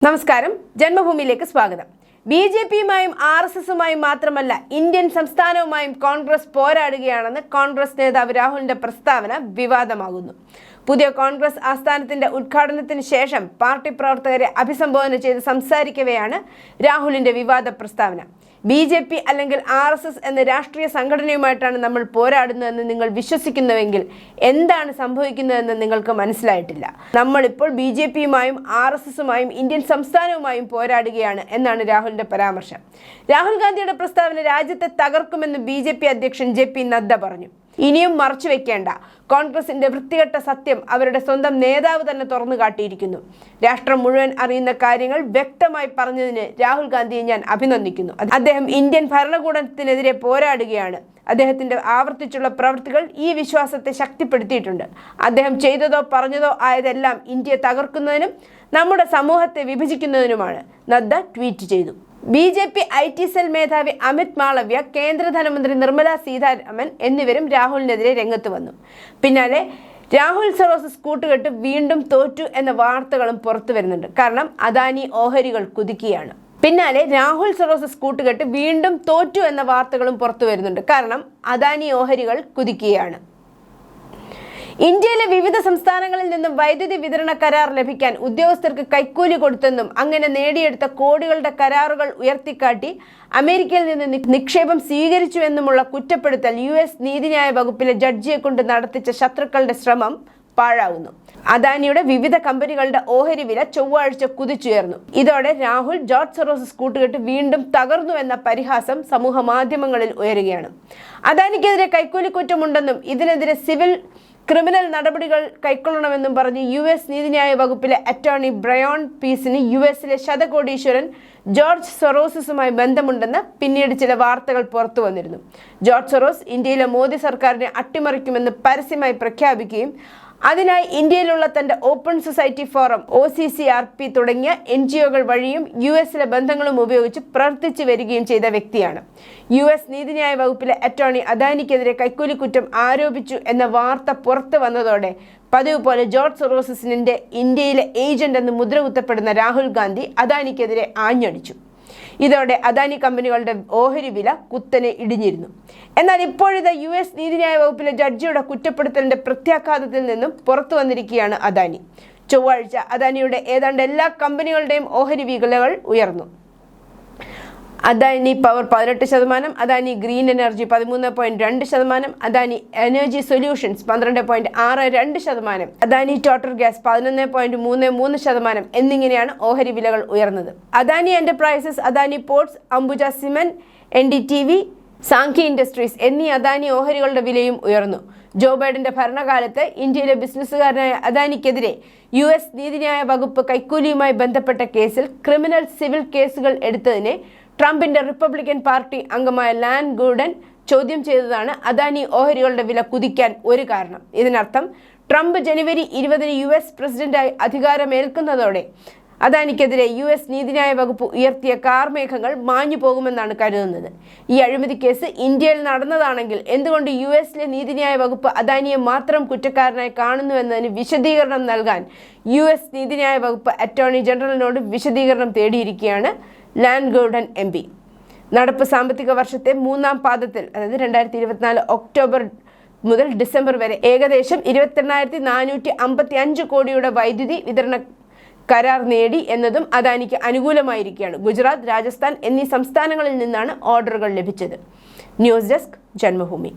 നമസ്കാരം, ജന്മഭൂമിയിലേക്ക് സ്വാഗതം. ബിജെപിയുമായും ആർഎസ്എസുമായും മാത്രമല്ല ഇന്ത്യൻ സംസ്ഥാനവുമായും കോൺഗ്രസ് പോരാടുകയാണെന്ന് കോൺഗ്രസ് നേതാവ് രാഹുലിന്റെ പ്രസ്താവന വിവാദമാകുന്നു. പുതിയ കോൺഗ്രസ് ആസ്ഥാനത്തിന്റെ ഉദ്ഘാടനത്തിന് ശേഷം പാർട്ടി പ്രവർത്തകരെ അഭിസംബോധന ചെയ്ത് സംസാരിക്കവെയാണ് രാഹുലിന്റെ വിവാദ പ്രസ്താവന. ബിജെപി അല്ലെങ്കിൽ ആർഎസ്എസ് എന്ന രാഷ്ട്രീയ സംഘടനയുമായിട്ടാണ് നമ്മൾ പോരാടുന്നതെന്ന് നിങ്ങൾ വിശ്വസിക്കുന്നുവെങ്കിൽ എന്താണ് സംഭവിക്കുന്നതെന്ന് നിങ്ങൾക്ക് മനസ്സിലായിട്ടില്ല. നമ്മളിപ്പോൾ ബിജെപിയുമായും ആർഎസ്എസുമായും ഇന്ത്യൻ സംസ്ഥാനവുമായും പോരാടുകയാണ് എന്നാണ് രാഹുലിന്റെ പരാമർശം. രാഹുൽ ഗാന്ധിയുടെ പ്രസ്താവന രാജ്യത്തെ തകർക്കുമെന്ന് ബിജെപി അധ്യക്ഷൻ JP നദ്ദ പറഞ്ഞു. ഇനിയും മറച്ചുവെക്കേണ്ട കോൺഗ്രസിന്റെ വൃത്തികെട്ട സത്യം അവരുടെ സ്വന്തം നേതാവ് തന്നെ തുറന്നു കാട്ടിയിരിക്കുന്നു. രാഷ്ട്രം മുഴുവൻ അറിയുന്ന കാര്യങ്ങൾ വ്യക്തമായി പറഞ്ഞതിന് രാഹുൽ ഗാന്ധിയെ ഞാൻ അഭിനന്ദിക്കുന്നു. അദ്ദേഹം ഇന്ത്യൻ ഭരണകൂടത്തിനെതിരെ പോരാടുകയാണ്. അദ്ദേഹത്തിന്റെ ആവർത്തിച്ചുള്ള പ്രവൃത്തികൾ ഈ വിശ്വാസത്തെ ശക്തിപ്പെടുത്തിയിട്ടുണ്ട്. അദ്ദേഹം ചെയ്തതോ പറഞ്ഞതോ ആയതെല്ലാം ഇന്ത്യയെ തകർക്കുന്നതിനും നമ്മുടെ സമൂഹത്തെ വിഭജിക്കുന്നതിനുമാണ്, നദ്ദ ട്വീറ്റ് ചെയ്തു. ബിജെപി IT സെൽ മേധാവി അമിത് മാളവ്യ, കേന്ദ്ര ധനമന്ത്രി നിർമ്മല സീതാരാമൻ എന്നിവരും രാഹുലിനെതിരെ രംഗത്ത് വന്നു. പിന്നാലെ രാഹുൽ സറോസസ് കൂട്ടുകെട്ട് വീണ്ടും തോറ്റു എന്ന വാർത്തകളും പുറത്തു വരുന്നുണ്ട്. കാരണം അദാനി ഓഹരികൾ കുതിക്കുകയാണ്. പിന്നാലെ രാഹുൽ സറോസസ് കൂട്ടുകെട്ട് വീണ്ടും തോറ്റു എന്ന വാർത്തകളും പുറത്തു വരുന്നുണ്ട്. കാരണം അദാനി ഓഹരികൾ കുതിക്കുകയാണ്. ഇന്ത്യയിലെ വിവിധ സംസ്ഥാനങ്ങളിൽ നിന്നും വൈദ്യുതി വിതരണ കരാർ ലഭിക്കാൻ ഉദ്യോഗസ്ഥർക്ക് കൈക്കൂലി കൊടുത്തെന്നും അങ്ങനെ നേടിയെടുത്ത കോടികളുടെ കരാറുകൾ ഉയർത്തിക്കാട്ടി അമേരിക്കയിൽ നിന്ന് നിക്ഷേപം സ്വീകരിച്ചുവെന്നുമുള്ള കുറ്റപ്പെടുത്തൽ US നീതിന്യായ വകുപ്പിലെ ജഡ്ജിയെ കൊണ്ട് നടത്തിച്ച ശത്രുക്കളുടെ ശ്രമം പാഴാകുന്നു. അദാനിയുടെ വിവിധ കമ്പനികളുടെ ഓഹരി വില ചൊവ്വാഴ്ച കുതിച്ചുയർന്നു. ഇതോടെ രാഹുൽ ജോർജ് സൊറോസസ് കൂട്ടുകെട്ട് വീണ്ടും തകർന്നു എന്ന പരിഹാസം സമൂഹ മാധ്യമങ്ങളിൽ ഉയരുകയാണ്. അദാനിക്കെതിരെ കൈക്കൂലിക്കുറ്റമുണ്ടെന്നും ഇതിനെതിരെ ക്രിമിനൽ നടപടികൾ കൈക്കൊള്ളണമെന്നും പറഞ്ഞ് US നീതിന്യായ വകുപ്പിലെ അറ്റോർണി ബ്രയോൺ പീസിന് US-ലെ ശതകോടീശ്വരൻ ജോർജ് സൊറോസസുമായി ബന്ധമുണ്ടെന്ന് പിന്നീട് ചില വാർത്തകൾ പുറത്തു വന്നിരുന്നു. ജോർജ് സൊറോസ് ഇന്ത്യയിലെ മോദി സർക്കാരിനെ അട്ടിമറിക്കുമെന്ന് പരസ്യമായി പ്രഖ്യാപിക്കുകയും അതിനായി ഇന്ത്യയിലുള്ള തന്റെ ഓപ്പൺ സൊസൈറ്റി ഫോറം OCCRP തുടങ്ങിയ NGO-കൾ വഴിയും US-ലെ ബന്ധങ്ങളും ഉപയോഗിച്ച് പ്രവർത്തിച്ചു വരികയും ചെയ്ത വ്യക്തിയാണ്. US നീതിന്യായ വകുപ്പിലെ അറ്റോർണി അദാനിക്കെതിരെ കൈക്കൂലിക്കുറ്റം ആരോപിച്ചു എന്ന വാർത്ത പുറത്തു വന്നതോടെ പതിവ് പോലെ ജോർജ് സൊറോസസിന്റെ ഇന്ത്യയിലെ ഏജന്റ് എന്ന് മുദ്ര കുത്തപ്പെടുന്ന രാഹുൽ ഗാന്ധി അദാനിക്കെതിരെ ആഞ്ഞടിച്ചു. ഇതോടെ അദാനി കമ്പനികളുടെ ഓഹരി വില കുത്തനെ ഇടിഞ്ഞിരുന്നു. എന്നാൽ ഇപ്പോഴിത് US നീതിന്യായ വകുപ്പിലെ ജഡ്ജിയുടെ കുറ്റപ്പെടുത്തലിന്റെ പ്രത്യാഘാതത്തിൽ നിന്നും പുറത്തു വന്നിരിക്കുകയാണ് അദാനി. ചൊവ്വാഴ്ച അദാനിയുടെ ഏതാണ്ട് എല്ലാ കമ്പനികളുടെയും ഓഹരി വിലകൾ ഉയർന്നു. Adani power 18%, Adani green energy 13.2%, Adani energy solutions 12.62%, Adani total gas 11.33% എന്നിങ്ങനെയാണ് ഓഹരി വിലകൾ ഉയർന്നത്. Adani enterprises, Adani ports, Ambuja cement, NDTV, Sanghi industries എന്നീ അദാനി ഓഹരികളുടെ വിലയും ഉയർന്നു. ജോ ബൈഡന്റെ ഭരണകാലത്ത് ഇന്ത്യയിലെ ബിസിനസ്സുകാരനായ അദാനിക്കെതിരെ US നീതിന്യായ വകുപ്പ് കൈക്കൂലിയുമായി ബന്ധപ്പെട്ട കേസിൽ ക്രിമിനൽ സിവിൽ കേസുകൾ എടുത്തതിനെ ട്രംപിന്റെ റിപ്പബ്ലിക്കൻ പാർട്ടി അംഗമായ ലാൻ ഗൂഡൻ ചോദ്യം ചെയ്തതാണ് അദാനി ഓഹരികളുടെ വില കുതിക്കാൻ ഒരു കാരണം. ഇതിനർത്ഥം ട്രംപ് ജനുവരി 20-ന് US പ്രസിഡന്റായി അധികാരമേൽക്കുന്നതോടെ അദാനിക്കെതിരെ US നീതിന്യായ വകുപ്പ് ഉയർത്തിയ കാർമേഘങ്ങൾ മാഞ്ഞു പോകുമെന്നാണ് കരുതുന്നത്. ഈ അഴിമതി കേസ് ഇന്ത്യയിൽ നടന്നതാണെങ്കിൽ എന്തുകൊണ്ട് US-ലെ നീതിന്യായ വകുപ്പ് അദാനിയെ മാത്രം കുറ്റക്കാരനായി കാണുന്നുവെന്നതിന് വിശദീകരണം നൽകാൻ US നീതിന്യായ വകുപ്പ് അറ്റോർണി ജനറലിനോട് വിശദീകരണം തേടിയിരിക്കുകയാണ് ലാൻ ഗൂഡൻ MP. നടപ്പ് സാമ്പത്തിക വർഷത്തെ മൂന്നാം പാദത്തിൽ, അതായത് 2024 ഒക്ടോബർ മുതൽ ഡിസംബർ വരെ ഏകദേശം 22,455 കോടിയുടെ വൈദ്യുതി വിതരണ കരാർ നേടി എന്നതും അദാനിക്ക് അനുകൂലമായിരിക്കുകയാണ്. ഗുജറാത്ത്, രാജസ്ഥാൻ എന്നീ സംസ്ഥാനങ്ങളിൽ നിന്നാണ് ഓർഡറുകൾ ലഭിച്ചത്. News desk, Janmabhumi.